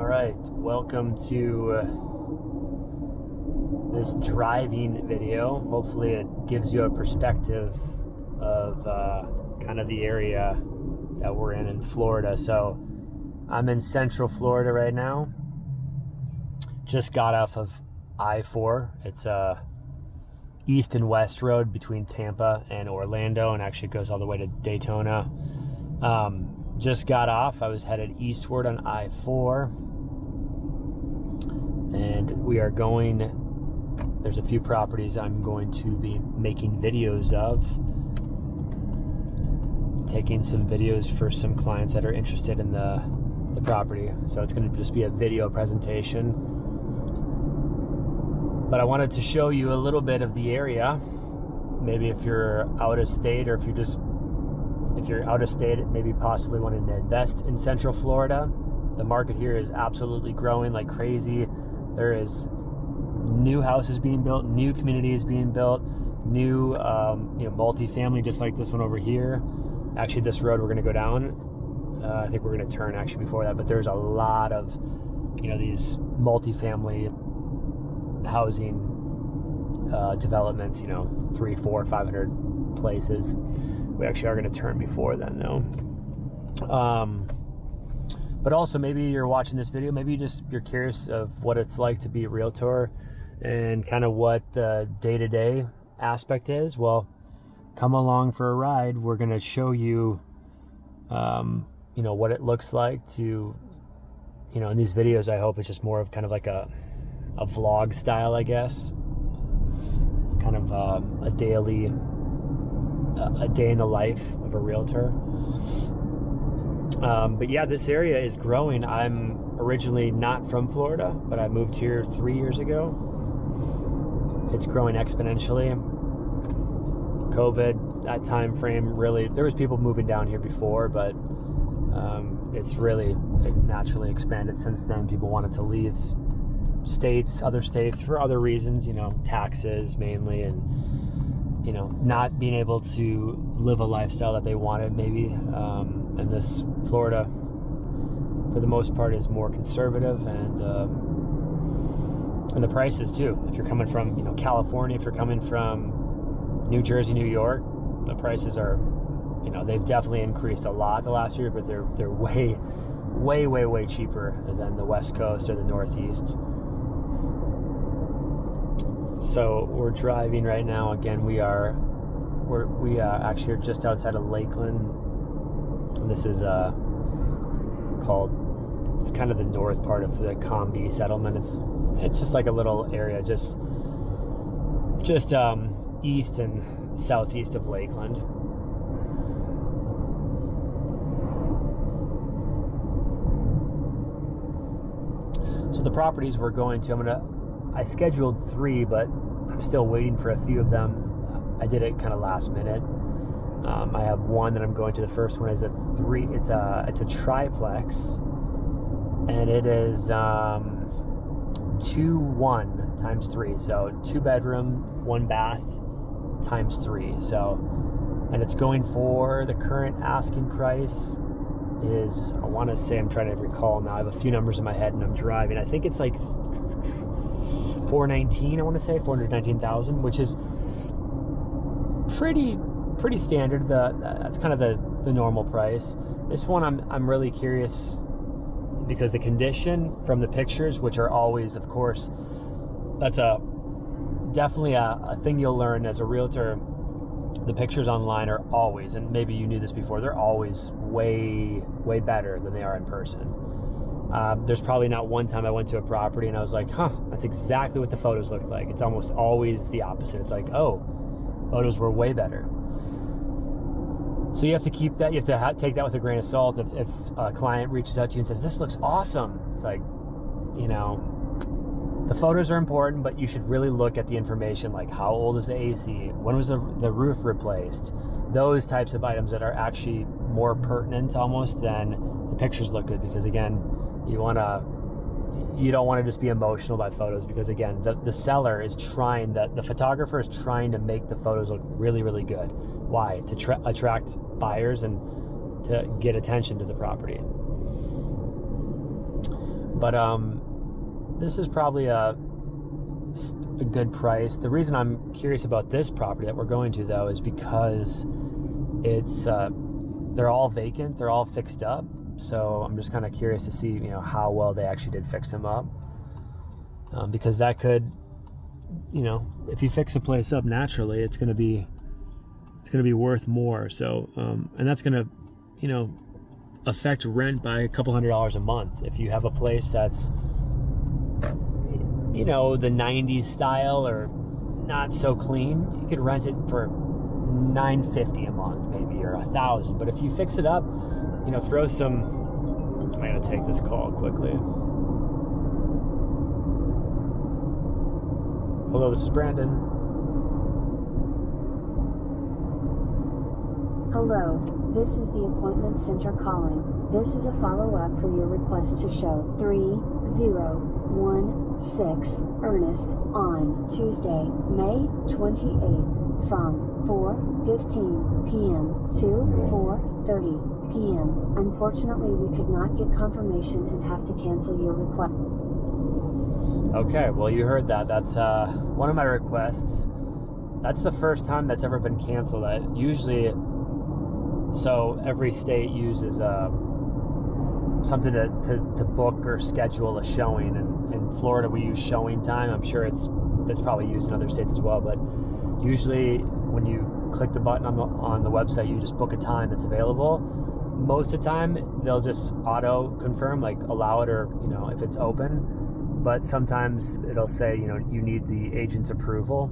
All right, welcome to this driving video. Hopefully it gives you a perspective of kind of the area that we're in Florida. So I'm in Central Florida right now. Just got off of I-4. It's a east and west road between Tampa and Orlando, and actually goes all the way to Daytona. Just got off. I was headed eastward on I-4, and we are going, there's a few properties I'm going to be making videos of, taking some videos for some clients that are interested in the property. So it's going to just be a video presentation, but I wanted to show you a little bit of the area. Maybe if you're out of state, or if you're out of state, maybe possibly wanting to invest in Central Florida. The market here is absolutely growing like crazy. There is new houses being built, new communities being built, new multi-family, just like this one over here. Actually, this road we're going to go down, I think we're going to turn actually before that, but there's a lot of these multi-family housing developments, 300, 400, 500 places. We actually are going to turn before then, though. But also, maybe you're watching this video, maybe you're curious of what it's like to be a realtor and kind of what the day-to-day aspect is. Well, come along for a ride. We're going to show you, what it looks like to, in these videos. I hope it's just more of kind of like a vlog style, I guess, kind of a day in the life of a realtor. But yeah, this area is growing. I'm originally not from Florida, but I moved here 3 years ago. It's growing exponentially. COVID, that time frame, really, there was people moving down here before, but it's really naturally expanded since then. People wanted to leave other states for other reasons, taxes mainly, and not being able to live a lifestyle that they wanted, maybe. And this Florida, for the most part, is more conservative, and the prices too. If you're coming from California, if you're coming from New Jersey, New York, the prices are, they've definitely increased a lot the last year, but they're way cheaper than the West Coast or the Northeast. So we're driving right now. Again, we actually are just outside of Lakeland. And this is it's kind of the north part of the Combi settlement. It's just like a little area, just east and southeast of Lakeland. So the properties we're going to, I scheduled 3, but I'm still waiting for a few of them. I did it kind of last minute. I have one that I'm going to. The first one is a 3. It's a triplex, and it is 2-1 times 3. So 2 bedroom, 1 bath times 3. So, and it's going for, the current asking price is, I want to say, I'm trying to recall now. I have a few numbers in my head and I'm driving. I think it's like 419, I want to say 419,000, which is pretty standard. That's kind of the normal price. This one I'm really curious, because the condition from the pictures, which are always, of course, that's definitely a thing you'll learn as a realtor. The pictures online are always, and maybe you knew this before, they're always way better than they are in person. There's probably not one time I went to a property and I was like, that's exactly what the photos looked like. It's almost always the opposite. It's like, photos were way better. So you have to keep that, you have to take that with a grain of salt. If a client reaches out to you and says, this looks awesome, it's like, the photos are important, but you should really look at the information, like how old is the AC, when was the roof replaced, those types of items that are actually more pertinent almost than the pictures look good. Because again, you don't want to just be emotional by photos, because again, the seller is trying, the photographer is trying to make the photos look really good. Why? To attract buyers and to get attention to the property. But this is probably a good price. The reason I'm curious about this property that we're going to, though, is because it's they're all vacant, they're all fixed up. So I'm just kind of curious to see, how well they actually did fix them up, because that could, if you fix a place up naturally, it's going to be worth more. So and that's going to, affect rent by a couple $100 a month. If you have a place that's, the 90s style or not so clean, you could rent it for $950 a month maybe, or $1,000. But if you fix it up, throw some, I gotta take this call quickly. Hello, this is Brandon. Hello, this is the appointment center calling. This is a follow-up for your request to show 3016 Ernest on Tuesday, May 28th from 4:15 p.m. to 4:30 p.m. Unfortunately, we could not get confirmation and have to cancel your request. Okay, well, you heard that. That's one of my requests. That's the first time that's ever been canceled. So every state uses something to book or schedule a showing. And in Florida, we use showing time. I'm sure it's probably used in other states as well. But usually, when you click the button on the website, you just book a time that's available. Most of the time, they'll just auto confirm, like allow it, or if it's open. But sometimes it'll say you need the agent's approval.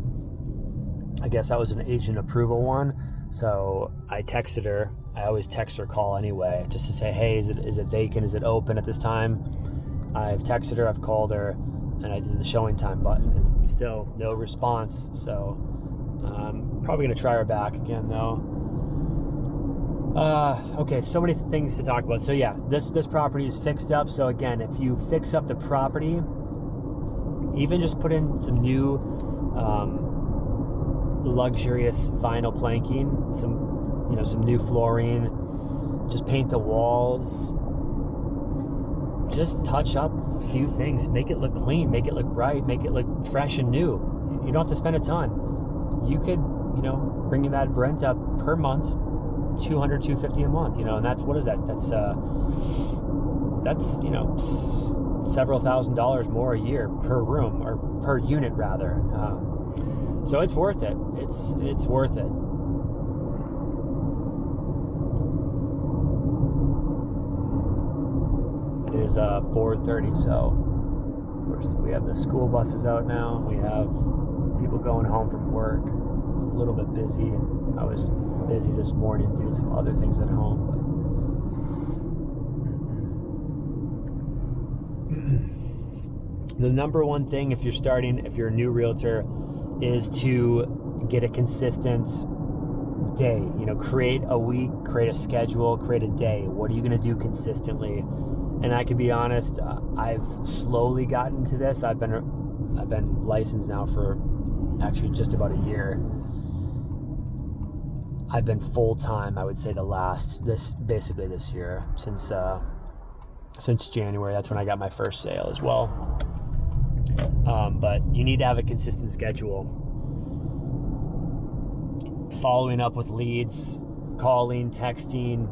I guess that was an agent approval one. So I texted her. I always text or call anyway, just to say, hey, is it vacant? Is it open at this time? I've texted her, I've called her, and I did the showing time button, and still no response. So I'm probably gonna try her back again, though. Okay, so many things to talk about. So yeah, this property is fixed up. So again, if you fix up the property, even just put in some new luxurious vinyl planking, some new flooring, just paint the walls, just touch up a few things, make it look clean, make it look bright, make it look fresh and new. You don't have to spend a ton. You could, bringing that rent up per month, $200, $250 a month, and that's, what is that? That's several $1,000s more a year per room, or per unit rather. So it's worth it. It's worth it. It is 4:30, so we have the school buses out now. We have people going home from work. It's a little bit busy. I was busy this morning doing some other things at home, but the number one thing if you're a new realtor, is to get a consistent day. Create a week, create a schedule, create a day. What are you going to do consistently? And I can be honest, I've slowly gotten to this. I've been licensed now for actually just about a year. I've been full-time, I would say, basically this year, since January. That's when I got my first sale as well. But you need to have a consistent schedule. Following up with leads, calling, texting,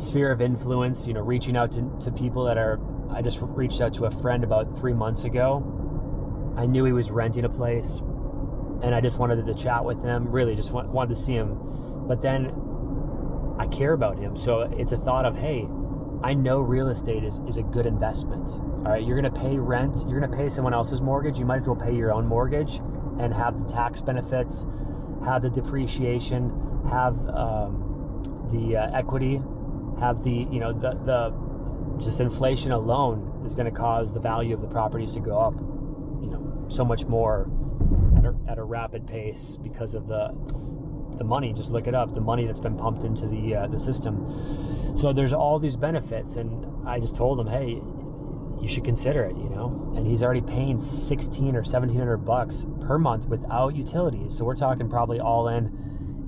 sphere of influence, reaching out to people I just reached out to a friend about 3 months ago. I knew he was renting a place, and I just wanted to chat with him, really just wanted to see him. But then I care about him, so it's a thought of, hey, I know real estate is a good investment. All right, you're gonna pay rent, you're gonna pay someone else's mortgage, you might as well pay your own mortgage and have the tax benefits, have the depreciation, have the equity, have the just inflation alone is gonna cause the value of the properties to go up, so much more at a rapid pace because of the money. Just look it up, the money that's been pumped into the system. So there's all these benefits, and I just told him, hey, you should consider it, and he's already paying $1,600 or $1,700 per month without utilities. So we're talking probably all in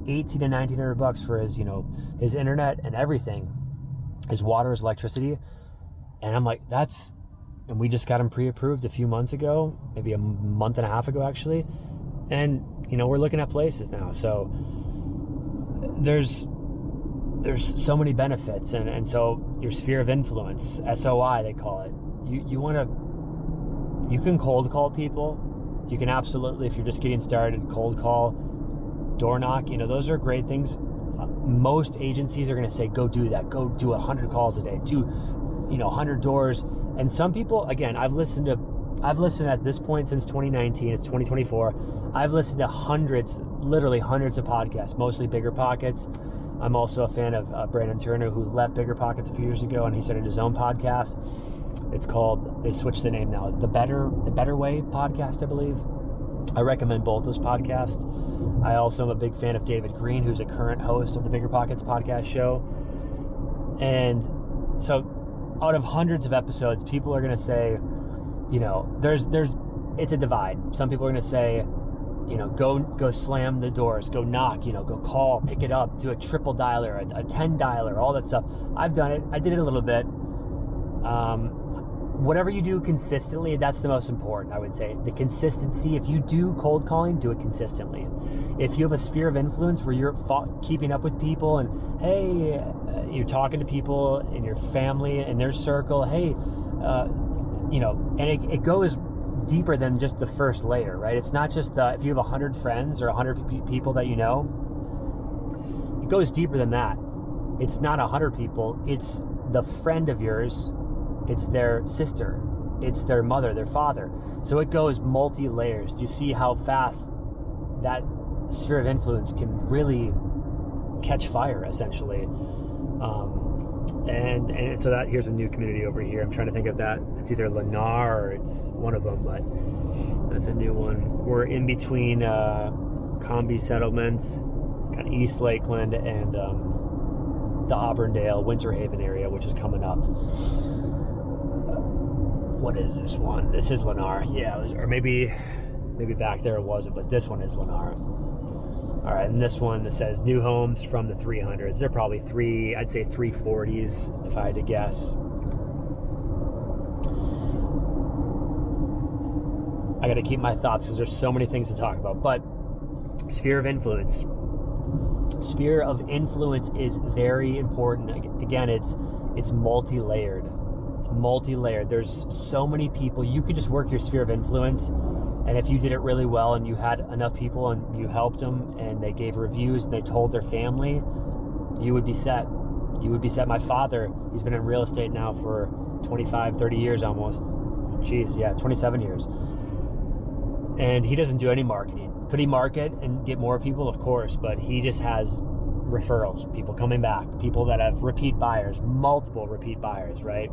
$1,800 to $1,900 for his, his internet and everything, his water, his electricity. And I'm like, and we just got them pre-approved a few months ago, maybe a month and a half ago actually. And, we're looking at places now. So there's so many benefits. And so your sphere of influence, SOI, they call it, you can cold call people. You can absolutely, if you're just getting started, cold call, door knock, those are great things. Most agencies are going to say, go do that. Go do 100 calls a day, do, 100 doors. And some people, again, I've listened at this point since 2019, it's 2024. I've listened to literally hundreds of podcasts, mostly Bigger Pockets. I'm also a fan of Brandon Turner, who left Bigger Pockets a few years ago, and he started his own podcast. It's called, they switched the name now, the Better Way podcast, I believe. I recommend both those podcasts. I also am a big fan of David Green, who's a current host of the Bigger Pockets podcast show. And so out of hundreds of episodes, people are going to say, it's a divide. Some people are going to say, go slam the doors, go knock, go call, pick it up, do a triple dialer, a 10 dialer, all that stuff. I've done it. I did it a little bit. Whatever you do consistently, that's the most important, I would say. The consistency, if you do cold calling, do it consistently. If you have a sphere of influence where you're keeping up with people and, hey, you're talking to people in your family, in their circle, hey, and it goes deeper than just the first layer, right? It's not just if you have 100 friends or 100 people that you know, it goes deeper than that. It's not 100 people, it's the friend of yours, it's their sister, it's their mother, their father. So it goes multi-layers. Do you see how fast that sphere of influence can really catch fire, essentially? And so that, here's a new community over here. I'm trying to think of that. It's either Lennar or it's one of them, but that's a new one. We're in between Combi settlements, kind of East Lakeland, and the Auburndale, Winter Haven area, which is coming up. What is this one? This is Lennar. Yeah, or maybe back there it wasn't, but this one is Lennar. All right, and this one that says new homes from the 300s. They're probably I'd say 340s if I had to guess. I got to keep my thoughts because there's so many things to talk about. But sphere of influence. Sphere of influence is very important. Again, it's multi-layered. It's multi-layered. There's so many people. You could just work your sphere of influence, and if you did it really well and you had enough people and you helped them and they gave reviews and they told their family, you would be set. You would be set. My father, he's been in real estate now for 25, 30 years almost. 27 years. And he doesn't do any marketing. Could he market and get more people? Of course, but he just has referrals, people coming back, people that have repeat buyers, multiple repeat buyers, right?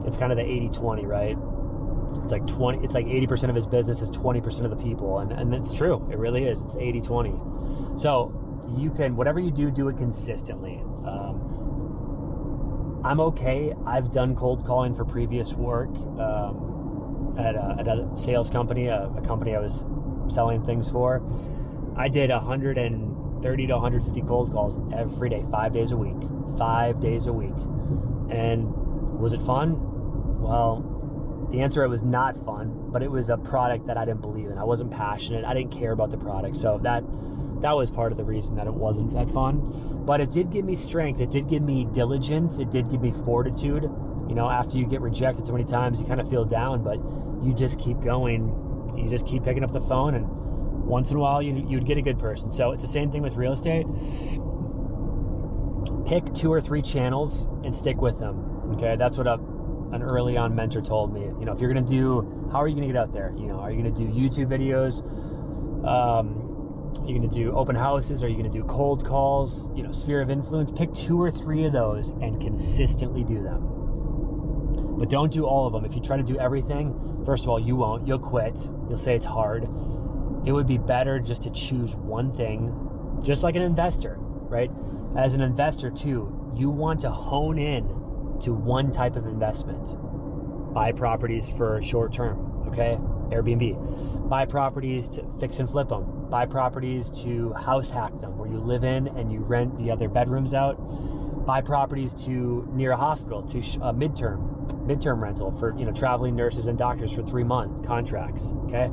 It's kind of the 80-20, right? It's like 80% of his business is 20% of the people. And it's true. It really is. It's 80-20. So you can, whatever you do it consistently. I'm okay. I've done cold calling for previous work at a sales company, a company I was selling things for. I did 130 to 150 cold calls every day, 5 days a week. 5 days a week. And was it fun? Well, the answer, it was not fun, but it was a product that I didn't believe in. I wasn't passionate. I didn't care about the product. So that was part of the reason that it wasn't that fun. But it did give me strength. It did give me diligence. It did give me fortitude. After you get rejected so many times, you kind of feel down, but you just keep going. You just keep picking up the phone, and once in a while you'd get a good person. So it's the same thing with real estate. Pick 2 or 3 channels and stick with them. Okay, that's what an early on mentor told me. If you're gonna how are you gonna get out there? Are you gonna do YouTube videos? Are you gonna do open houses? Are you gonna do cold calls? Sphere of influence. Pick 2 or 3 of those and consistently do them. But don't do all of them. If you try to do everything, first of all, you won't. You'll quit. You'll say it's hard. It would be better just to choose one thing, just like an investor, right? As an investor too, you want to hone in to one type of investment. Buy properties for short term, okay? Airbnb. Buy properties to fix and flip them. Buy properties to house hack them, where you live in and you rent the other bedrooms out. buy properties to near a hospital, to midterm rental for, traveling nurses and doctors for 3-month contracts. Okay,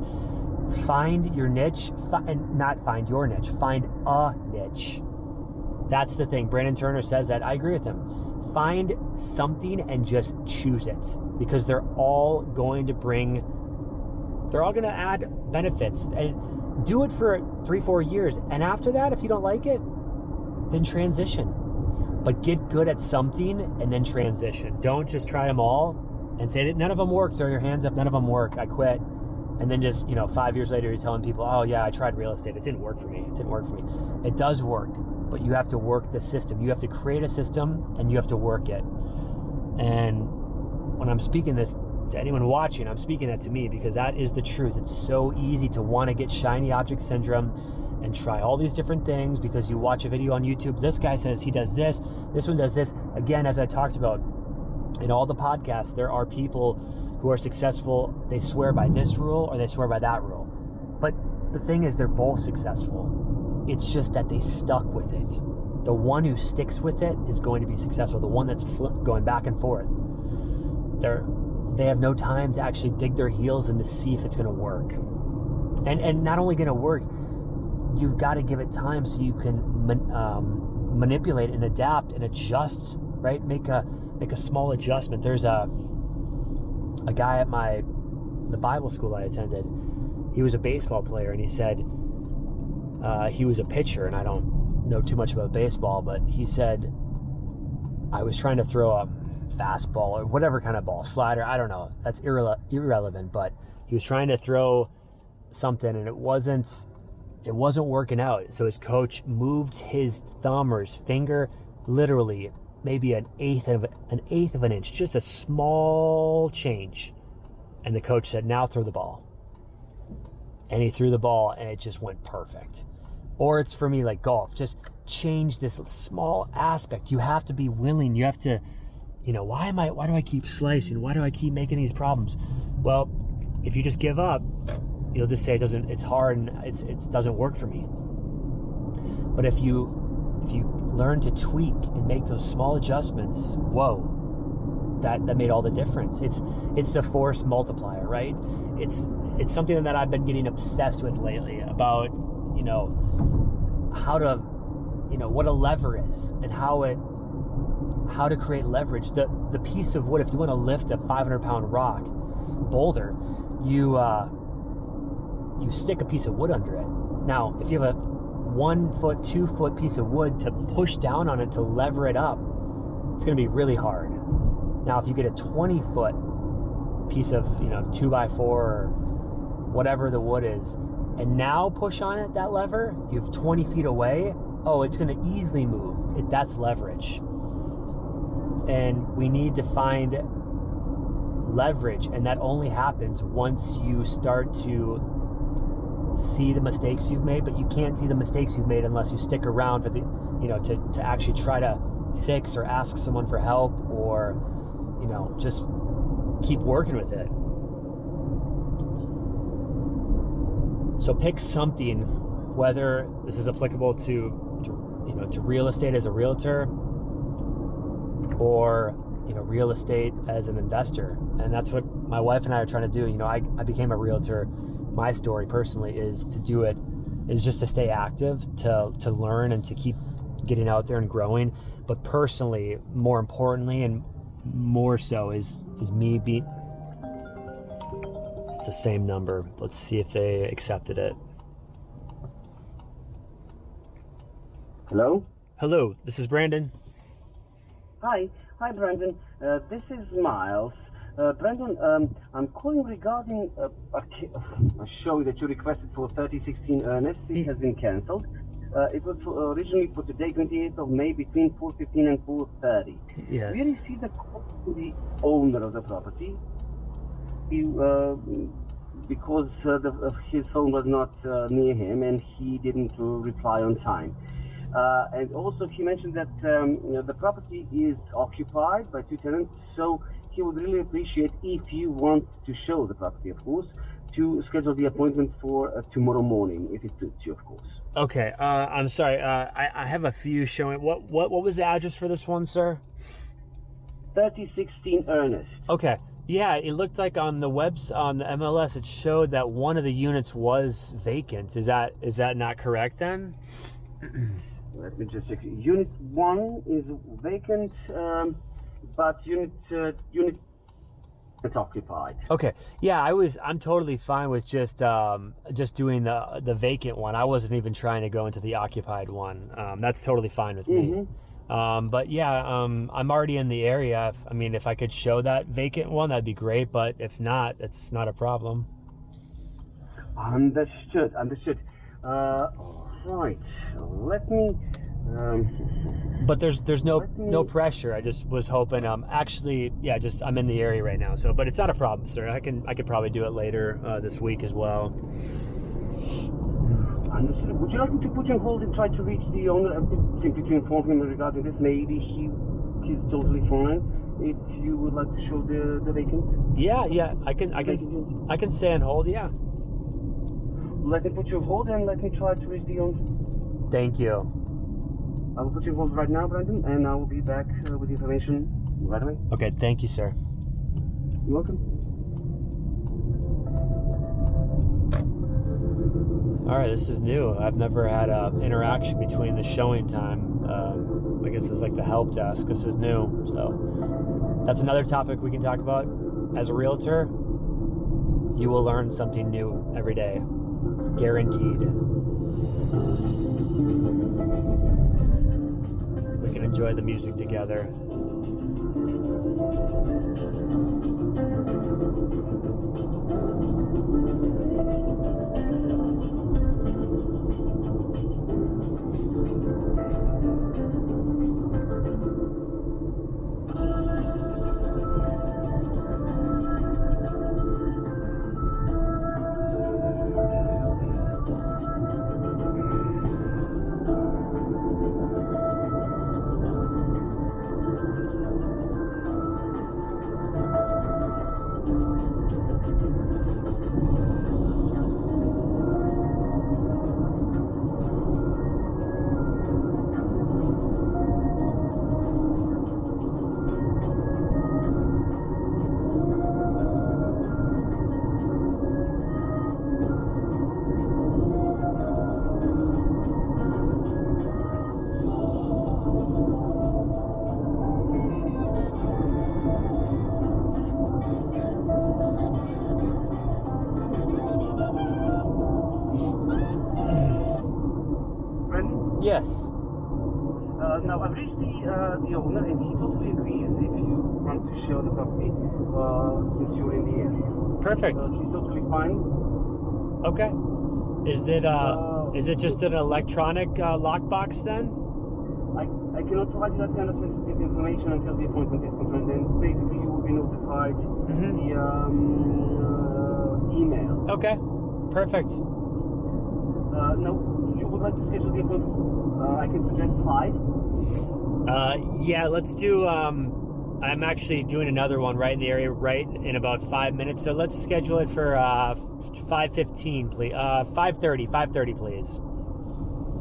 find your niche, and not find your niche, find a niche. That's the thing. Brandon Turner says that. I agree with him. Find something and just choose it, because they're all going to add benefits, and do it for 3-4 years. And after that, if you don't like it, then transition. But get good at something and then transition. Don't just try them all and say that none of them work. Throw your hands up. None of them work. I quit. And then just, 5 years later, you're telling people, oh yeah, I tried real estate. It didn't work for me. It does work, but you have to work the system. You have to create a system and you have to work it. And when I'm speaking this to anyone watching, I'm speaking that to me, because that is the truth. It's so easy to want to get shiny object syndrome and try all these different things because you watch a video on YouTube. This guy says he does this. This one does this. Again, as I talked about in all the podcasts, there are people who are successful. They swear by this rule or they swear by that rule. But the thing is, they're both successful. It's just that they stuck with it. The one who sticks with it is going to be successful. The one that's going back and forth, they have no time to actually dig their heels in to see if it's going to work. And not only going to work, you've got to give it time so you can manipulate and adapt and adjust, right? Make a small adjustment. There's a guy at the Bible school I attended. He was a baseball player, and he said he was a pitcher, and I don't know too much about baseball, but he said, I was trying to throw a fastball or whatever kind of ball, slider, I don't know, that's irrelevant, but he was trying to throw something and it wasn't working out. So his coach moved his thumb or his finger literally maybe an eighth of an inch, just a small change, and the coach said, now throw the ball. And he threw the ball and it just went perfect. Or it's for me like golf, just change this small aspect. You have to be willing. You have to, why do I keep slicing? Why do I keep making these problems? Well, if you just give up, you'll just say it's hard and it doesn't work for me. But if you learn to tweak and make those small adjustments, whoa, that made all the difference. It's the force multiplier, right? It's something that I've been getting obsessed with lately about, how to, what a lever is and how to create leverage. The piece of wood, if you want to lift a 500-pound rock boulder, you stick a piece of wood under it. Now, if you have a 1 foot, 2 foot piece of wood to push down on it to lever it up, it's going to be really hard. Now, if you get a 20-foot piece of 2x4 or whatever the wood is, and now push on it, that lever, you have 20 feet away, it's going to easily move. That's leverage. And we need to find leverage, and that only happens once you start to see the mistakes you've made. But you can't see the mistakes you've made unless you stick around for to actually try to fix or ask someone for help, or just keep working with it. So pick something, whether this is applicable to real estate as a realtor, or real estate as an investor. And that's what my wife and I are trying to do. I became a realtor. My story personally is just to stay active, to learn and to keep getting out there and growing. But personally, more importantly and more so is me it's the same number. Let's see if they accepted it. Hello? Hello, this is Brandon. Hi, Brandon. This is Miles. Brandon, I'm calling regarding a show that you requested for 3016 Ernest. It has been cancelled. It was originally for today, 28th of May, between 4:15 and 4:30. Yes. We received a call from the owner of the property. Because his phone was not near him and he didn't reply on time. And also he mentioned that the property is occupied by 2 tenants, so he would really appreciate if you want to show the property, of course, to schedule the appointment for tomorrow morning, if it suits you, of course. Okay. I'm sorry. I have a few showing. What was the address for this one, sir? 3016 Ernest. Okay. Yeah, it looked like on the on the MLS, it showed that one of the units was vacant. Is that not correct then? Let me just check. Unit 1 is vacant, but unit it's occupied. Okay. Yeah, I'm totally fine with just doing the vacant one. I wasn't even trying to go into the occupied one. That's totally fine with me. But yeah, I'm already in the area. If I could show that vacant one, that'd be great. But if not, it's not a problem. Understood. Right. Let me. But there's no pressure. I just was hoping. Actually, yeah, I'm in the area right now. So, but it's not a problem, sir. I could probably do it later this week as well. Understood. Would you like me to put you on hold and try to reach the owner? Simply to inform him regarding this. Maybe he's totally fine. If you would like to show the vacant. Yeah. I can stay on hold. Yeah. Let me put you on hold and let me try to reach the owner. Thank you. I will put you on hold right now, Brandon, and I will be back with the information right away. Okay. Thank you, sir. You're welcome. All right, this is new. I've never had an interaction between the showing time. I guess it's like the help desk. This is new. So that's another topic we can talk about. As a realtor, you will learn something new every day. Guaranteed. We can enjoy the music together. Yes. Now I've reached the owner, and he totally agrees if you want to show the property since you're in the area. Perfect. He's totally fine. Okay. Is it just an electronic lockbox then? I cannot provide you that kind of sensitive information until the appointment is confirmed. And basically, you will be notified via email. Okay. Perfect. No, you would like to schedule the appointment? I can suggest 5. Yeah, let's do. I'm actually doing another one right in the area, right in about 5 minutes. So let's schedule it for 5:15, please. 5:30, please.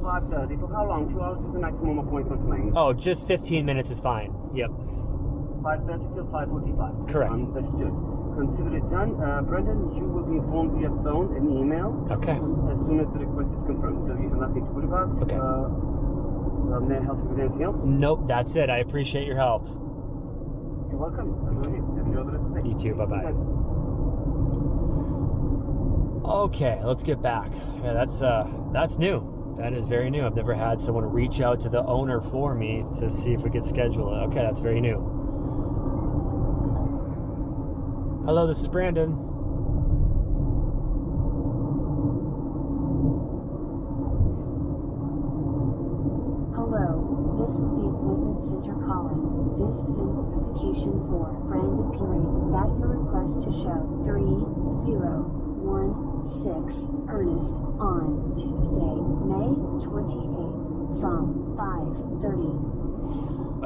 5:30. For how long? 2 hours is the maximum appointment length. Oh, just 15 minutes is fine. Yep. 5:30 till 5:45. Correct. Understood. Consider it done. Brendan, you will be informed via phone and email. Okay. As soon as the request is confirmed. So you have nothing to worry about. Okay. May I help you with anything else? Nope, that's it. I appreciate your help. You're welcome. Enjoy the rest of the day. You too. Bye-bye. Okay, let's get back. Yeah, that's new. That is very new. I've never had someone reach out to the owner for me to see if we could schedule it. Okay, that's very new. Hello, this is Brandon. Hello, this is the appointment center calling. This is a notification for Brandon Peary that your request to show 3016 Ernest on Tuesday, May 28th from 5:30.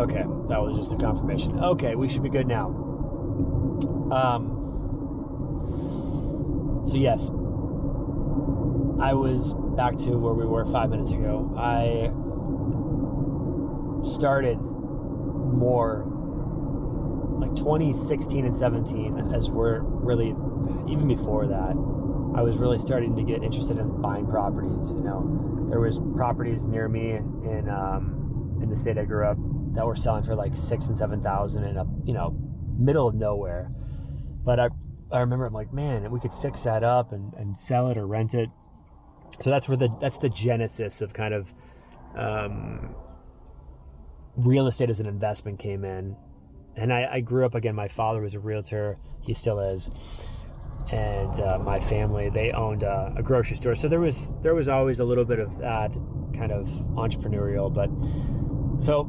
Okay, that was just a confirmation. Okay, we should be good now. So yes, I was back to where we were 5 minutes ago. I started more like 2016 and 17 as we're really, even before that, I was really starting to get interested in buying properties. You know, there was properties near me in the state I grew up that were selling for like 6,000 and 7,000 in a, you know, middle of nowhere. But I remember I'm like, man, we could fix that up and sell it or rent it. So that's the genesis of kind of real estate as an investment came in. And I grew up, again, my father was a realtor, he still is, and my family, they owned a grocery store, so there was always a little bit of that kind of entrepreneurial. But so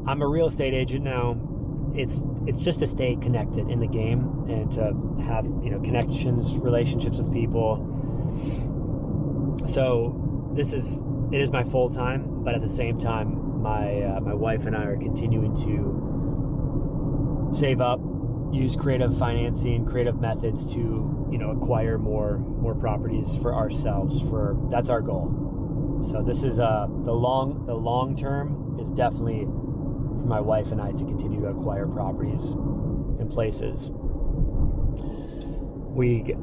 I'm a real estate agent now. It's just to stay connected in the game and to have, you know, connections, relationships with people. So it is my full time, but at the same time, my wife and I are continuing to save up, use creative financing, creative methods to, you know, acquire more properties for ourselves. That's our goal. So this is the long term is definitely for my wife and I to continue to acquire properties in places. We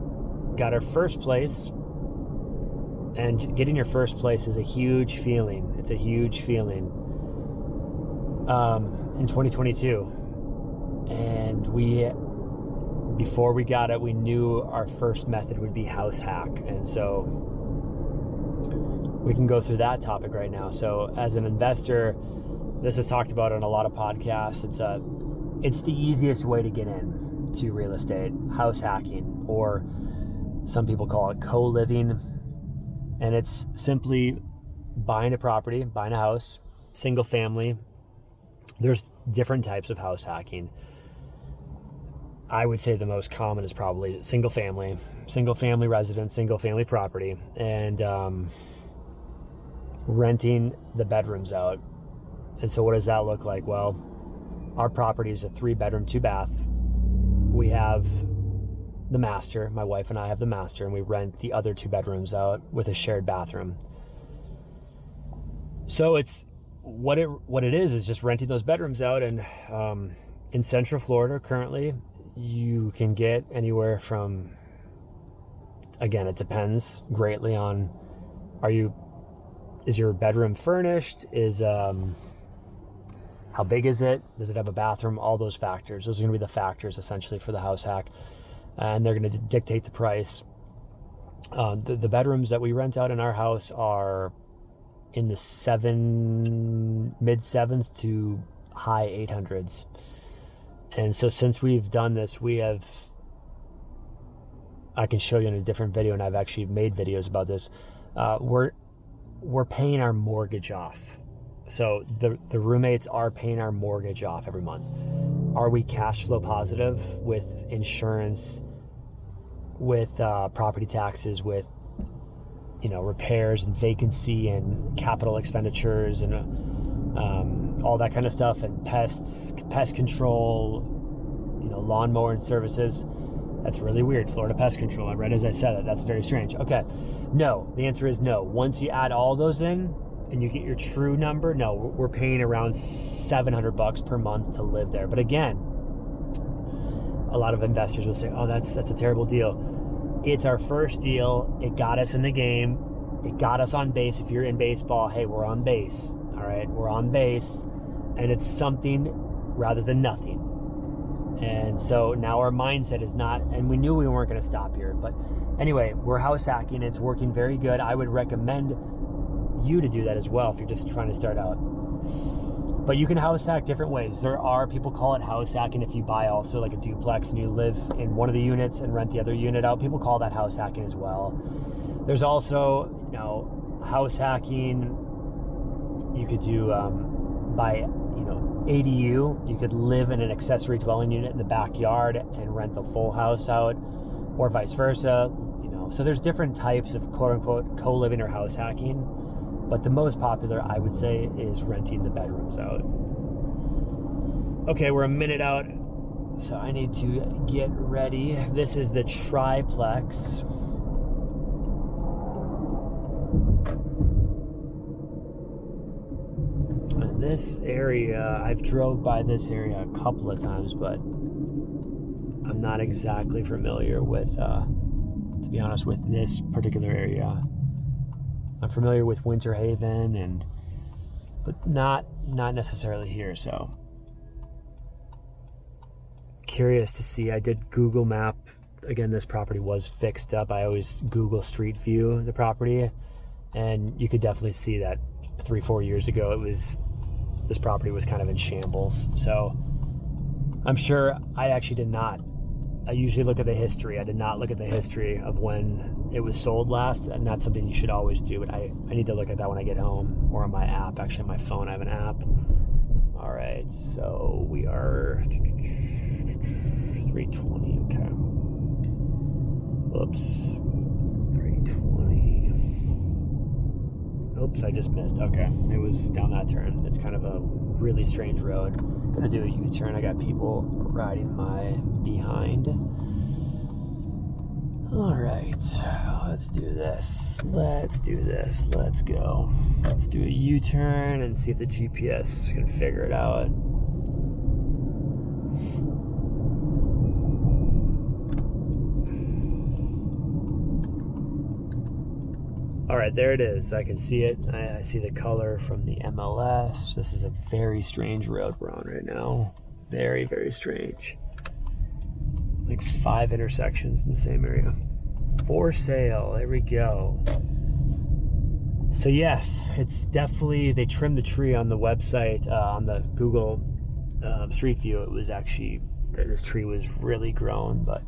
got our first place, and getting your first place is a huge feeling. It's a huge feeling. In 2022. And before we got it, we knew our first method would be house hack. And so we can go through that topic right now. So as an investor, this is talked about on a lot of podcasts. It's the easiest way to get in to real estate, house hacking, or some people call it co-living. And it's simply buying a property, buying a house, single family. There's different types of house hacking. I would say the most common is probably single family residence, single family property, and renting the bedrooms out. And so what does that look like? Well, our property is a 3-bedroom, 2-bath. We have the master, my wife and I have the master, and we rent the other 2 bedrooms out with a shared bathroom. So it's what it is just renting those bedrooms out. And in Central Florida currently, you can get anywhere from, again, it depends greatly on, is your bedroom furnished? How big is it? Does it have a bathroom? All those factors. Those are going to be the factors essentially for the house hack, and they're going to dictate the price. The bedrooms that we rent out in our house are in the mid-7s to high 800s. And so since we've done this, I can show you in a different video, and I've actually made videos about this. We're paying our mortgage off. So the roommates are paying our mortgage off every month. Are we cash flow positive with insurance, with property taxes, with, you know, repairs and vacancy and capital expenditures and all that kind of stuff, and pest control, you know, lawnmower and services? That's really weird. Florida pest control. Right as I said it, that's very strange. Okay, no. The answer is no. Once you add all those in and you get your true number, no, we're paying around $700 per month to live there. But again, a lot of investors will say, "Oh, that's a terrible deal." It's our first deal. It got us in the game. It got us on base. If you're in baseball, hey, we're on base. All right, we're on base, and it's something rather than nothing. And so now our mindset is not, and we knew we weren't going to stop here, but anyway, we're house hacking. It's working very good. I would recommend you to do that as well if you're just trying to start out. But you can house hack different ways. There are, people call it house hacking if you buy also like a duplex and you live in one of the units and rent the other unit out. People call that house hacking as well. There's also, you know, house hacking you could do by, you know, ADU. You could live in an accessory dwelling unit in the backyard and rent the full house out, or vice versa. You know, so there's different types of quote unquote co-living or house hacking. But the most popular, I would say, is renting the bedrooms out. Okay, we're a minute out. So I need to get ready. This is the triplex. And this area, I've drove by this area a couple of times, but I'm not exactly familiar with, to be honest, with this particular area. I'm familiar with Winter Haven, but not necessarily here. So curious to see. I did Google Map. Again, this property was fixed up. I always Google Street View the property, and you could definitely see that 3-4 years ago this property was kind of in shambles. So I'm sure I actually did not. I usually look at the history. I did not look at the history of when it was sold last, and that's something you should always do. But I need to look at that when I get home, or on my app. Actually, on my phone, I have an app. All right, so we are 320. Okay. Oops. 320. Oops, I just missed. Okay, it was down that turn. It's kind of a really strange road. Gonna do a U-turn. I got people riding my behind. All right, let's do this. Let's go. Let's do a U-turn and see if the GPS can figure it out. All right, there it is. I can see it. I see the color from the MLS. This is a very strange road we're on right now. Very, very strange. Like 5 intersections in the same area. For sale. There we go. So yes, it's definitely, they trimmed the tree on the website, on the Google Street View. It was actually, this tree was really grown, but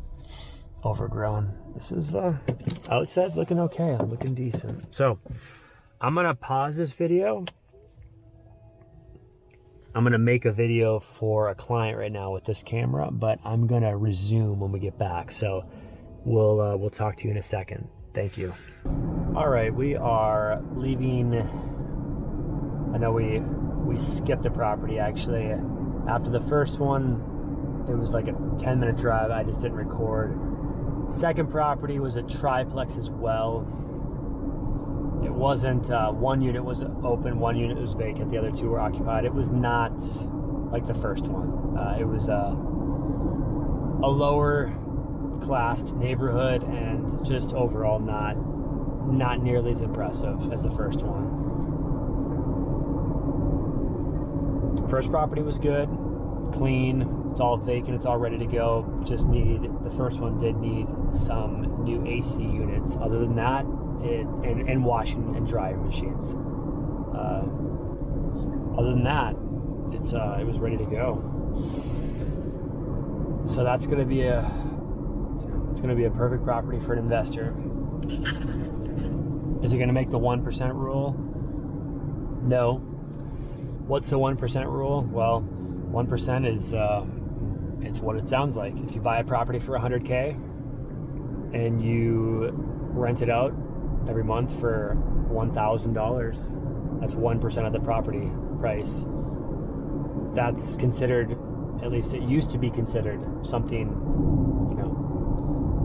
overgrown. This is outside's looking okay. I'm looking decent. So I'm gonna pause this video. I'm gonna make a video for a client right now with this camera, but I'm gonna resume when we get back. So we'll talk to you in a second. Thank you. All right, we are leaving. I know we skipped a property actually. After the first one, it was like a 10-minute drive. I just didn't record. Second property was a triplex as well. It wasn't, one unit was open, one unit was vacant, the other 2 were occupied. It was not like the first one. It was a lower classed neighborhood, and just overall not nearly as impressive as the first one. First property was good, clean. It's all vacant, it's all ready to go. Just the first one did need some new AC units. Other than that, and washing and drying machines. Other than that, it was ready to go. So that's gonna be a perfect property for an investor. Is it gonna make the 1% rule? No. What's the 1% rule? Well, 1% is it's what it sounds like. If you buy a property for $100K and you rent it out every month for $1,000, that's 1% of the property price. That's considered, at least it used to be considered, something,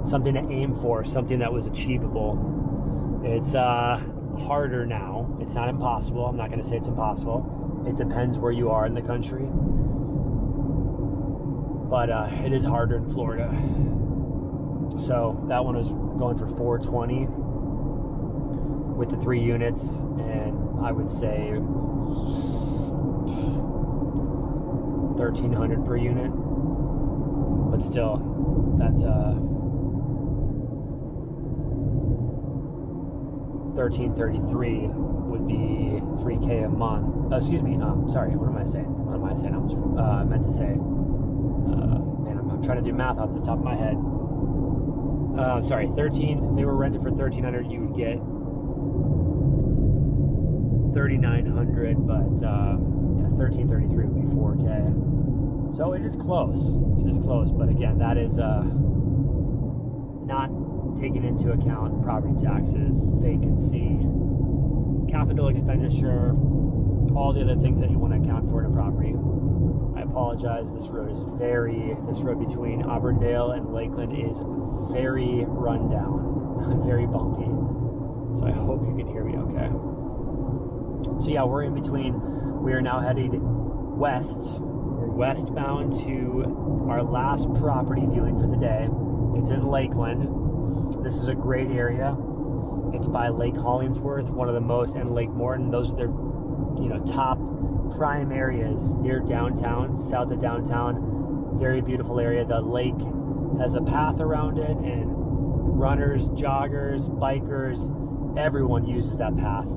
something to aim for, something that was achievable. It's harder now. It's not impossible. I'm not going to say it's impossible. It depends where you are in the country. But it is harder in Florida. So that one was going for $420 with the 3 units, and I would say $1,300 per unit. But still, that's $1,333 would be $3K a month. Excuse me. Sorry. What am I saying? I meant to say. I'm trying to do math off the top of my head. Sorry, 13. If they were rented for $1,300, you would get $3,900. But yeah, $1,333 would be $4K. So it is close. It is close. But again, that is not taking into account property taxes, vacancy, capital expenditure, all the other things that you want to account for in a property. I apologize. This road between Auburndale and Lakeland is very run down, very bumpy. So I hope you can hear me okay. So yeah, we're in between. We are now headed west. We're westbound to our last property viewing for the day. It's in Lakeland. This is a great area. It's by Lake Hollingsworth, one of the most, and Lake Morton. Those are their, top prime areas near downtown, south of downtown. Very beautiful area. The lake has a path around it, and runners, joggers, bikers, everyone uses that path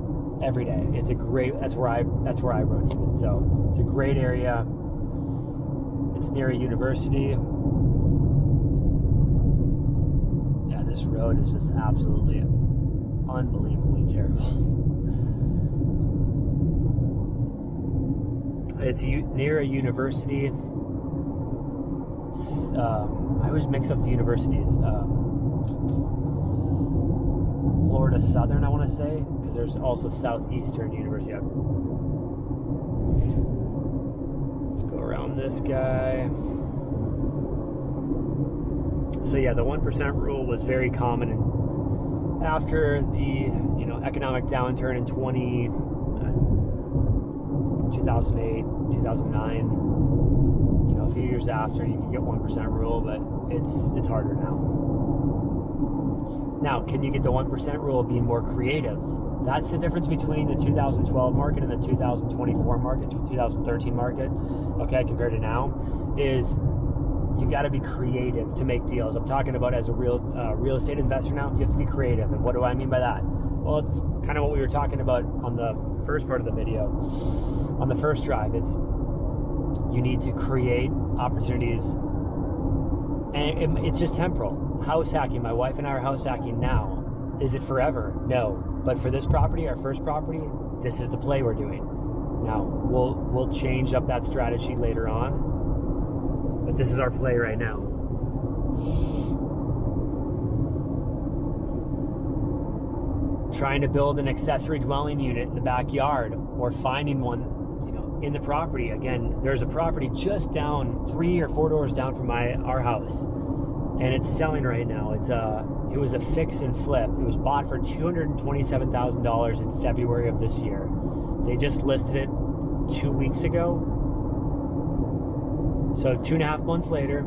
every day. It's a great. That's where I run even. So it's a great area. It's near a university. Yeah, this road is just absolutely unbelievably terrible. It's near a university. I always mix up the universities. Florida Southern, I want to say, because there's also Southeastern University. Let's go around this guy. So yeah, the 1% rule was very common after the economic downturn in 2008, 2009. A few years after, you could get 1% rule, but it's harder now. Now, can you get the 1% rule being more creative? That's the difference between the 2012 market and the 2024 market, 2013 market, okay, compared to now, is you got to be creative to make deals. I'm talking about as a real estate investor now, you have to be creative. And what do I mean by that? Well, it's kind of what we were talking about on the first part of the video, on the first drive. It's you need to create opportunities, and it's just temporal. House hacking. My wife and I are house hacking now. Is it forever? No. But for this property, our first property, this is the play we're doing. Now we'll change up that strategy later on, but this is our play right now. Trying to build an accessory dwelling unit in the backyard, or finding one in the property. Again, there's a property just down 3 or 4 doors down from our house, and it's selling right now. It was a fix and flip. It was bought for $227,000 in February of this year. They just listed it 2 weeks ago. So 2.5 months later,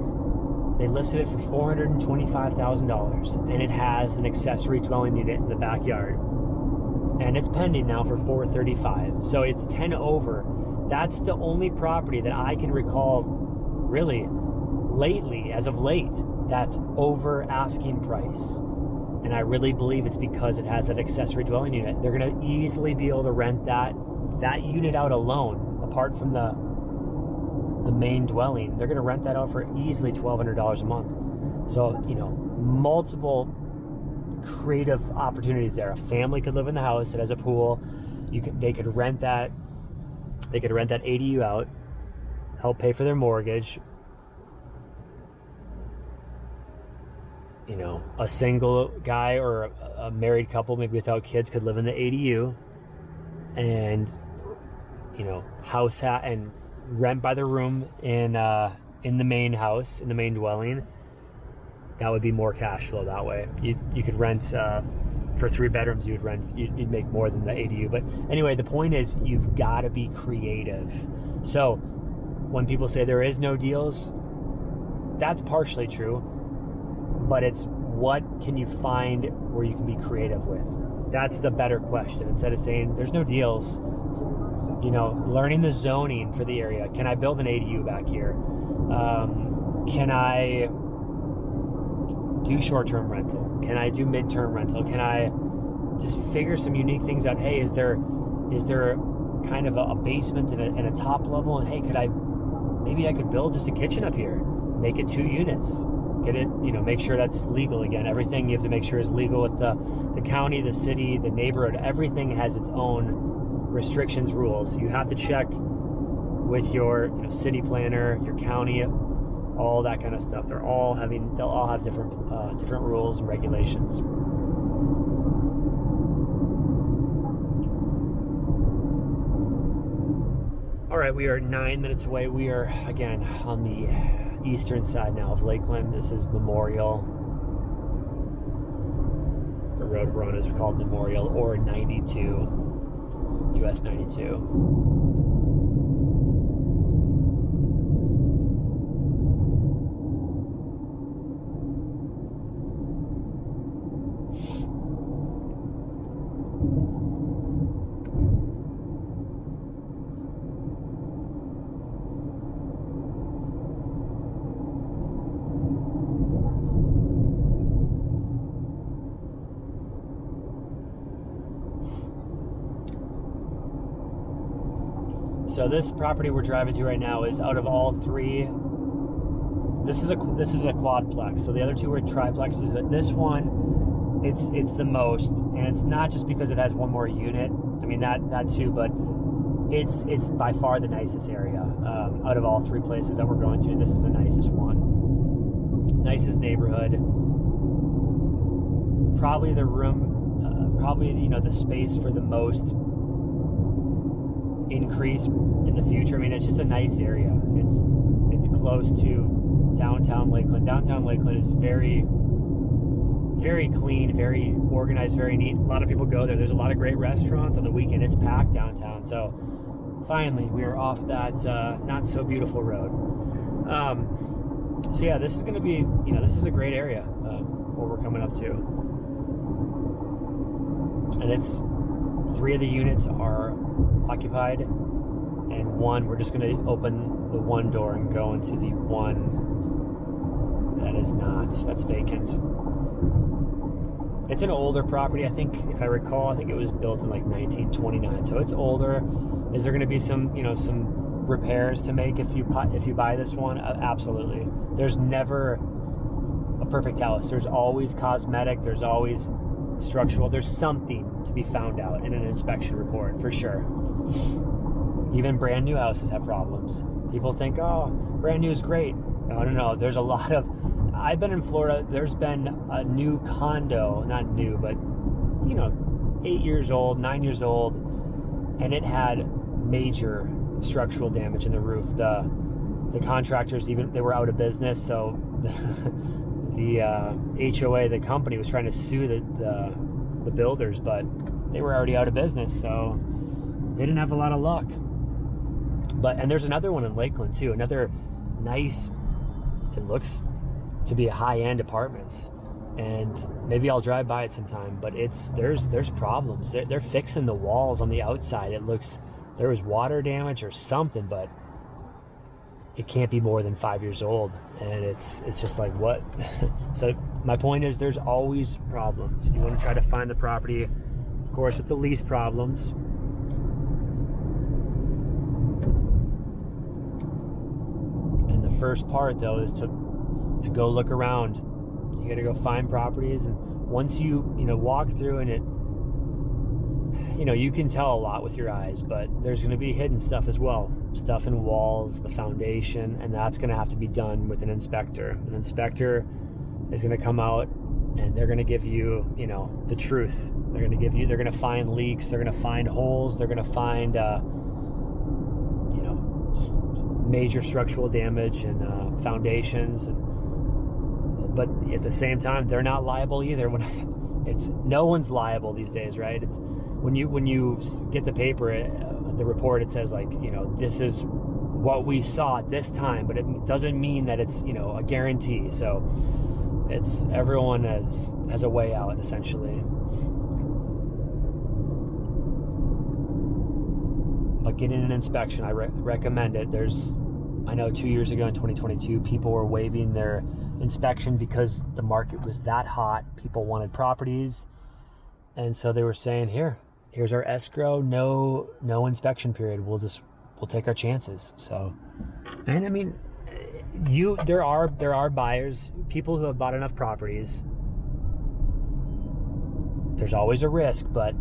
they listed it for $425,000, and it has an accessory dwelling unit in the backyard, and it's pending now for $435,000. So it's 10 over. That's the only property that I can recall, really, lately, as of late, that's over asking price. And I really believe it's because it has that accessory dwelling unit. They're going to easily be able to rent that unit out alone, apart from the main dwelling. They're going to rent that out for easily $1,200 a month. So, multiple creative opportunities there. A family could live in the house. It has a pool. They could rent that. They could rent that ADU out, help pay for their mortgage. A single guy or a married couple, maybe without kids, could live in the ADU and, house and rent by the room in the main house, in the main dwelling. That would be more cash flow that way. You could rent for 3 bedrooms. You'd make more than the ADU. But anyway, the point is, you've got to be creative. So when people say there is no deals, that's partially true, but it's what can you find where you can be creative with? That's the better question. Instead of saying there's no deals, learning the zoning for the area. Can I build an ADU back here? Can I do short-term rental? Can I do mid-term rental? Can I just figure some unique things out? Hey, is there kind of a basement and a top level? And hey, maybe I could build just a kitchen up here, make it 2 units, get it, make sure that's legal again. Everything you have to make sure is legal with the county, the city, the neighborhood. Everything has its own restrictions, rules. You have to check with your city planner, your county, all that kind of stuff. They'll all have different rules and regulations. All right, we are 9 minutes away. We are, again, on the eastern side now of Lakeland. This is Memorial. The road we're on is called Memorial, or 92, US 92. So this property we're driving to right now is out of all three. This is a quadplex. So the other two were triplexes. But this one, it's the most, and it's not just because it has one more unit. I mean that too, but it's by far the nicest area out of all three places that we're going to. This is the nicest one, nicest neighborhood. Probably the room, probably the space for the most increase in the future. I mean, it's just a nice area. It's close to downtown Lakeland. Downtown Lakeland is very, very clean, very organized, very neat. A lot of people go there. There's a lot of great restaurants on the weekend. It's packed downtown. So finally, we are off that not so beautiful road. So yeah, this is going to be, this is a great area where we're coming up to. And it's 3 of the units are occupied, and one, we're just going to open the one door and go into the one that is not, that's vacant. It's an older property. I think, if I recall, I think it was built in like 1929, so it's older. Is there going to be some some repairs to make if you buy this one? Absolutely. There's never a perfect house. There's always cosmetic, there's always structural, there's something to be found out in an inspection report, for sure. Even brand new houses have problems. People think, oh, brand new is great. No. There's a lot of, I've been in Florida, there's been a new condo, not new, but 8 years old, 9 years old, and it had major structural damage in the roof. The contractors, they were out of business, so the HOA, the company, was trying to sue the builders, but they were already out of business, so they didn't have a lot of luck. And there's another one in Lakeland too, another nice, it looks to be a high-end apartments, and maybe I'll drive by it sometime, but there's problems. They're fixing the walls on the outside. It looks, there was water damage or something, but it can't be more than 5 years old, and it's just like, what? So my point is, there's always problems. You want to try to find the property, of course, with the least problems. And the first part, though, is to go look around. You got to go find properties, and once you walk through, and it, you can tell a lot with your eyes, but there's going to be hidden stuff as well. Stuff in walls, the foundation, and that's going to have to be done with an inspector. An inspector is going to come out, and they're going to give you, the truth. They're going to find leaks, they're going to find holes, they're going to find, major structural damage and foundations. But at the same time, they're not liable either. No one's liable these days, right? It's when you get the paper, the report, it says like, this is what we saw at this time, but it doesn't mean that it's, a guarantee. So everyone has a way out, essentially. But getting an inspection, I recommend it. I know 2 years ago in 2022, people were waiving their inspection because the market was that hot. People wanted properties, and so they were saying, here's our escrow, no inspection period. We'll take our chances. So, and I mean, there are buyers, people who have bought enough properties. There's always a risk, but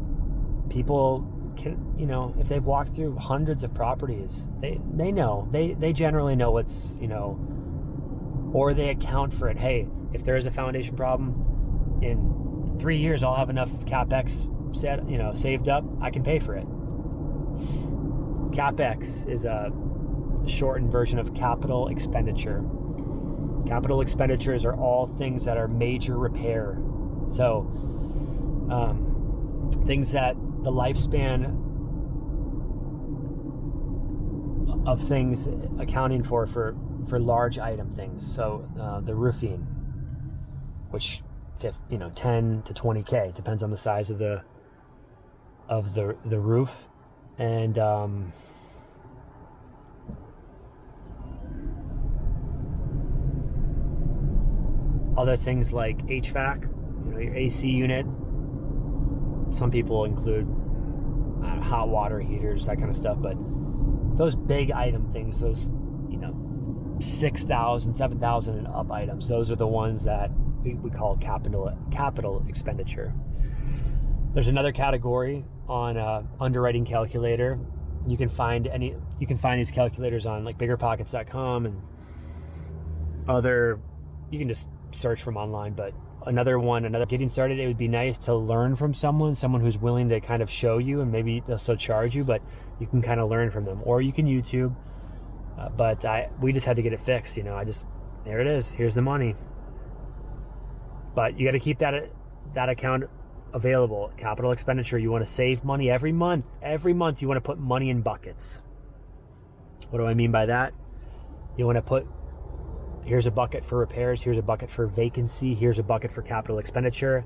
people can, if they've walked through hundreds of properties, they know, they generally know what's, or they account for it. Hey, if there is a foundation problem, in 3 years I'll have enough CapEx saved up, I can pay for it. CapEx is a shortened version of capital expenditure. Capital expenditures are all things that are major repair. So things that the lifespan of things accounting for large item things. So the roofing, which 10 to 20K, depends on the size of the roof, and other things like HVAC, your AC unit. Some people include hot water heaters, that kind of stuff, but those big item things, those 6,000, 7,000 and up items, those are the ones that we call capital expenditure. There's another category on underwriting calculator. You can find these calculators on like biggerpockets.com and other. You can just search from online, but another getting started, it would be nice to learn from someone who's willing to kind of show you, and maybe they'll still charge you, but you can kind of learn from them, or you can YouTube. But we just had to get it fixed. There it is. Here's the money. But you got to keep that account available. Capital expenditure. You want to save money every month. Every month you want to put money in buckets. What do I mean by that? You want to put, here's a bucket for repairs. Here's a bucket for vacancy. Here's a bucket for capital expenditure.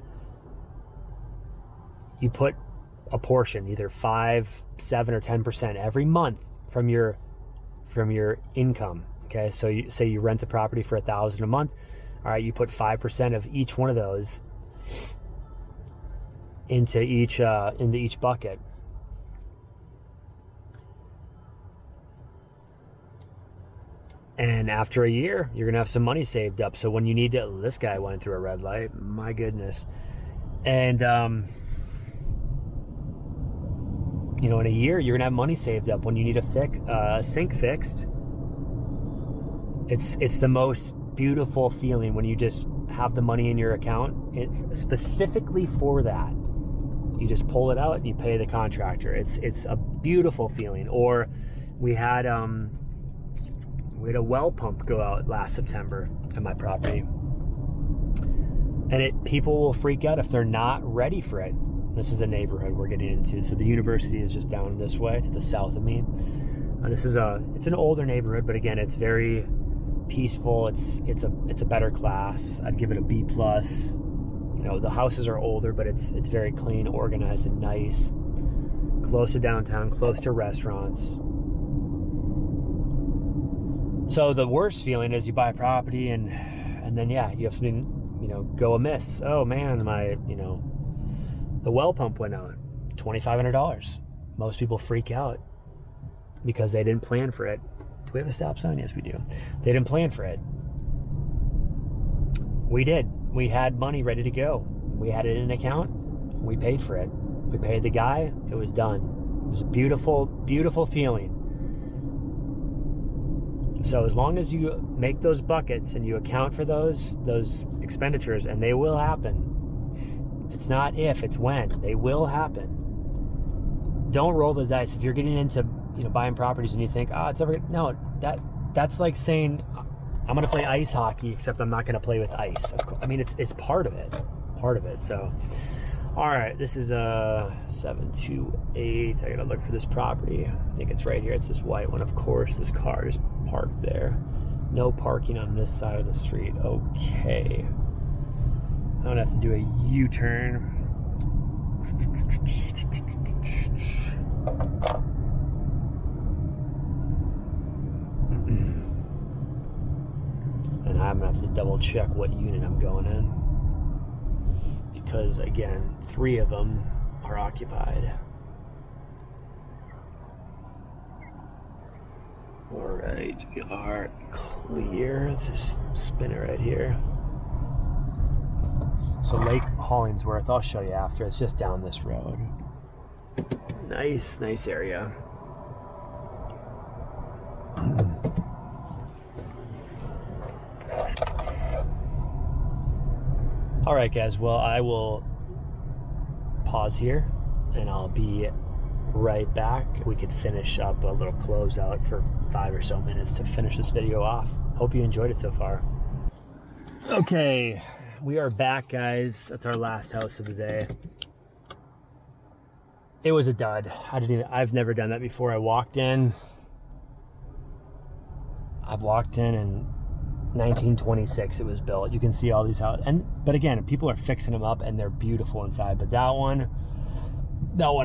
You put a portion, either 5, 7, or 10% every month from your income. Okay, so you say you rent the property for $1,000 a month. All right, you put 5% of each one of those into each bucket. And after a year, you're gonna have some money saved up. So when you need to, this guy went through a red light, my goodness. And in a year, you're gonna have money saved up. When you need a sink fixed, it's the most beautiful feeling when you just have the money in your account specifically for that. You just pull it out and you pay the contractor. It's a beautiful feeling. Or we had a well pump go out last September at my property, and people will freak out if they're not ready for it. This is the neighborhood we're getting into. So the university is just down this way to the south of me. It's an older neighborhood, but again, it's very peaceful. It's a better class. I'd give it a B+. The houses are older, but it's very clean, organized, and nice. Close to downtown, close to restaurants. So the worst feeling is you buy a property and then you have something go amiss. Oh man, the well pump went out, $2,500. Most people freak out because they didn't plan for it. Do we have a stop sign? Yes, we do. They didn't plan for it. We did. We had money ready to go. We had it in an account. We paid for it. We paid the guy. It was done. It was a beautiful, beautiful feeling. So as long as you make those buckets and you account for those expenditures, and they will happen. It's not if, it's when. They will happen. Don't roll the dice. If you're getting into buying properties and you think, that's like saying I'm going to play ice hockey, except I'm not going to play with ice. It's part of it. So, all right, this is 728. I got to look for this property. I think it's right here. It's this white one. Of course, this car is parked there. No parking on this side of the street. Okay. I'm going to have to do a U-turn. And I'm gonna have to double check what unit I'm going in, because again, 3 of them are occupied. All right, we are clear. Let's just spin it right here. So Lake Hollingsworth, I'll show you after. It's just down this road. Nice area. All right, guys. Well, I will pause here, and I'll be right back. We could finish up a little closeout for 5 or so minutes to finish this video off. Hope you enjoyed it so far. Okay, we are back, guys. That's our last house of the day. It was a dud. I've never done that before. I've walked in in 1926 it was built. You can see all these houses, but again, people are fixing them up and they're beautiful inside. But that one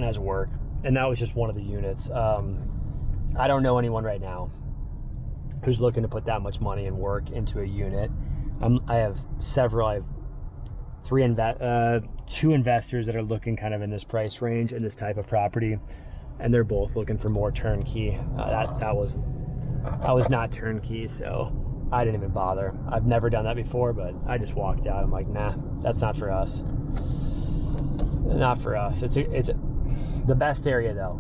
has work, and that was just one of the units. I don't know anyone right now who's looking to put that much money and work into a unit. I have two investors that are looking kind of in this price range in this type of property, and they're both looking for more turnkey. That was not turnkey, so I didn't even bother. I've never done that before, but I just walked out. I'm like, nah, that's not for us. Not for us. It's the best area though.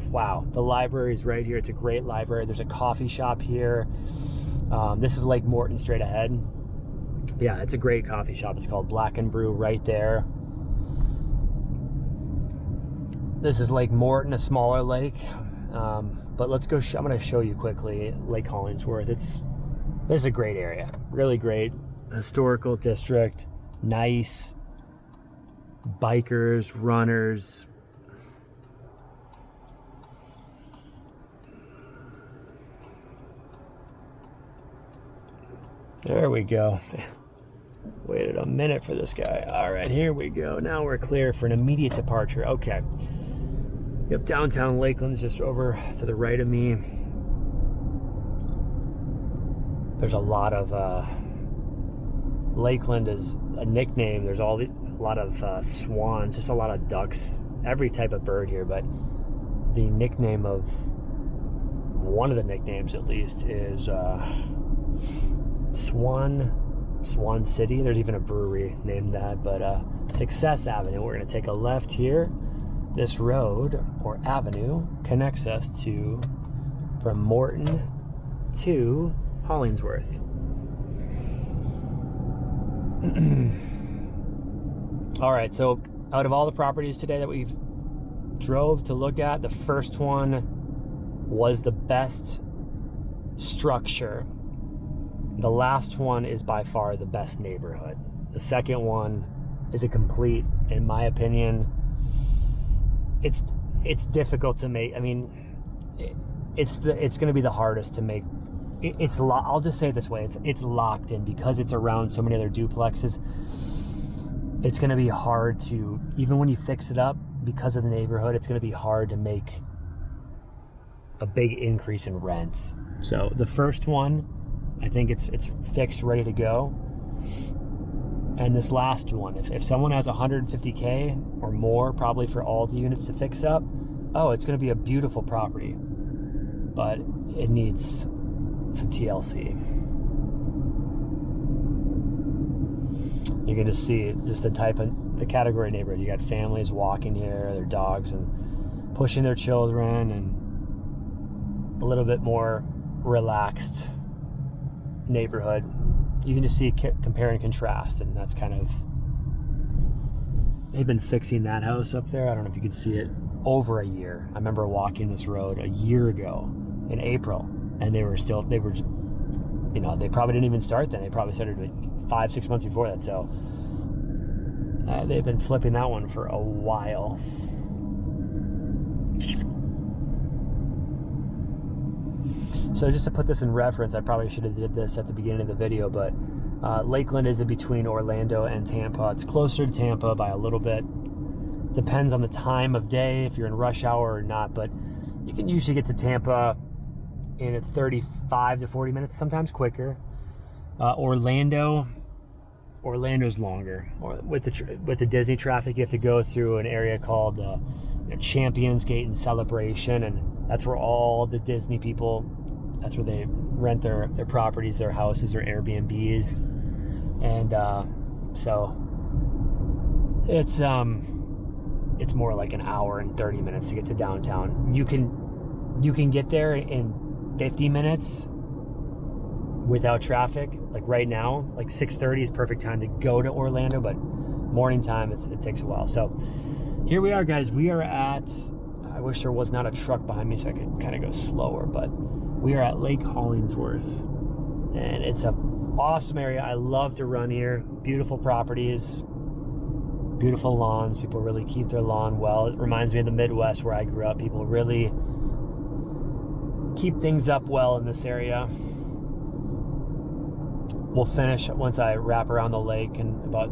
Wow. The library is right here. It's a great library. There's a coffee shop here. This is Lake Morton straight ahead. Yeah, it's a great coffee shop. It's called Black and Brew right there. This is Lake Morton, a smaller lake. But let's go. I'm going to show you quickly Lake Hollingsworth. This is a great area. Really great. Historical district. Nice. Bikers, runners. There we go. Waited a minute for this guy. All right, here we go. Now we're clear for an immediate departure. Okay. Yep, downtown Lakeland's just over to the right of me. There's a lot of Lakeland is a nickname. There's a lot of swans, just a lot of ducks, every type of bird here. But the nickname of one of the nicknames, at least, is Swan City. There's even a brewery named that. But Success Avenue. We're going to take a left here. This road or avenue connects us from Morton to Hollingsworth. All right, so out of all the properties today that we've drove to look at, the first one was the best structure. The last one is by far the best neighborhood. The second one is a complete, in my opinion, it's difficult to make. I mean, it's going to be the hardest to make. I'll just say it this way: it's locked in because it's around so many other duplexes. It's going to be hard to, even when you fix it up, because of the neighborhood, it's going to be hard to make a big increase in rents. So the first one, I think it's fixed, ready to go. And this last one, if someone has 150K or more, probably for all the units to fix up, it's going to be a beautiful property, but it needs some TLC. You can just see just the category neighborhood. You got families walking here, their dogs, and pushing their children, and a little bit more relaxed neighborhood. You can just see compare and contrast, and that's kind of, they've been fixing that house up there. I don't know if you can see it, over a year. I remember walking this road a year ago in April, and they probably didn't even start then. They probably started like 5-6 months before that. So they've been flipping that one for a while. So just to put this in reference, I probably should have did this at the beginning of the video, but Lakeland is in between Orlando and Tampa. It's closer to Tampa by a little bit. Depends on the time of day, if you're in rush hour or not, but you can usually get to Tampa in 35 to 40 minutes, sometimes quicker. Orlando's longer. Or with the Disney traffic, you have to go through an area called Champions Gate and Celebration, and that's where all the Disney people, that's where they rent their properties, their houses, their Airbnbs. And so it's more like an hour and 30 minutes to get to downtown. You can get there in 50 minutes without traffic. Like right now, like 6:30 is perfect time to go to Orlando, but morning time it takes a while. So here we are, guys. We are at, wish there was not a truck behind me so I could kind of go slower, but we are at Lake Hollingsworth, and it's a awesome area. I love to run here. Beautiful properties, beautiful lawns. People really keep their lawn well. It reminds me of the Midwest where I grew up. People really keep things up well in this area. We'll finish once I wrap around the lake. In about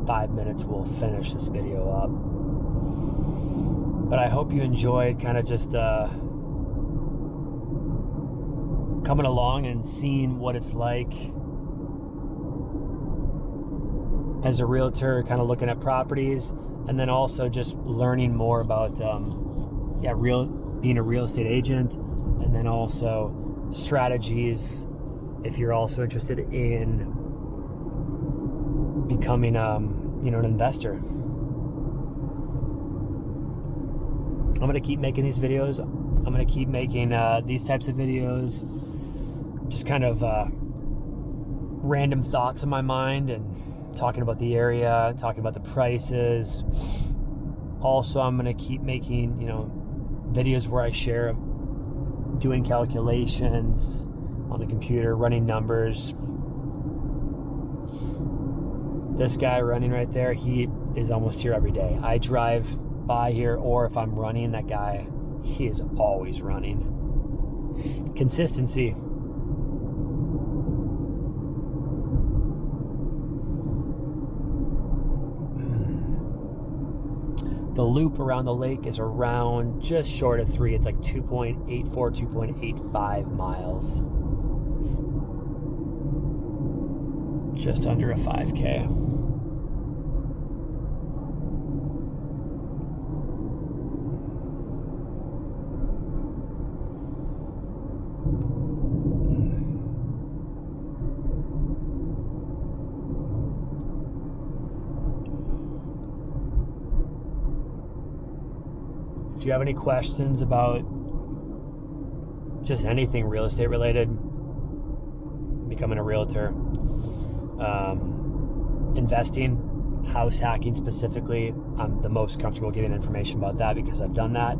5 minutes we'll finish this video up. But I hope you enjoyed kind of just coming along and seeing what it's like as a realtor, kind of looking at properties, and then also just learning more about being a real estate agent, and then also strategies if you're also interested in becoming an investor. I'm gonna keep making these videos. I'm gonna keep making these types of videos, just kind of random thoughts in my mind, and talking about the area, talking about the prices. Also, I'm gonna keep making videos where I share doing calculations on the computer, running numbers. This guy running right there, he is almost here every day. I drive by here, or if I'm running, that guy, he is always running. Consistency. The loop around the lake is around just short of 3. It's like 2.84, 2.85 miles. Just under a 5K. If you have any questions about just anything real estate related, becoming a realtor, investing, house hacking specifically, I'm the most comfortable giving information about that because I've done that.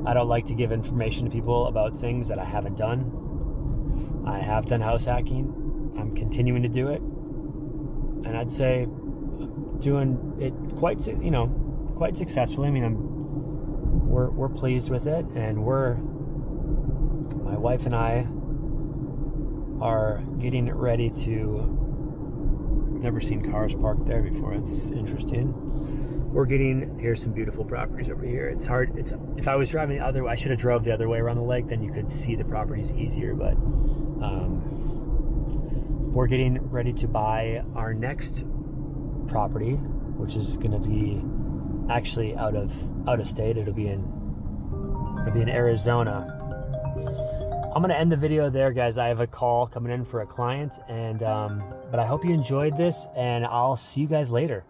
I don't like to give information to people about things that I haven't done. I have done house hacking. I'm continuing to do it, and I'd say doing it quite successfully. I mean, we're pleased with it, and my wife and I are getting ready to. Never seen cars parked there before. It's interesting. Here's some beautiful properties over here. It's hard. If I was driving the other way, I should have drove the other way around the lake. Then you could see the properties easier. But we're getting ready to buy our next property, which is going to be actually out of state. It'll be in Arizona. I'm gonna end the video there, guys. I have a call coming in for a client, and but I hope you enjoyed this, and I'll see you guys later.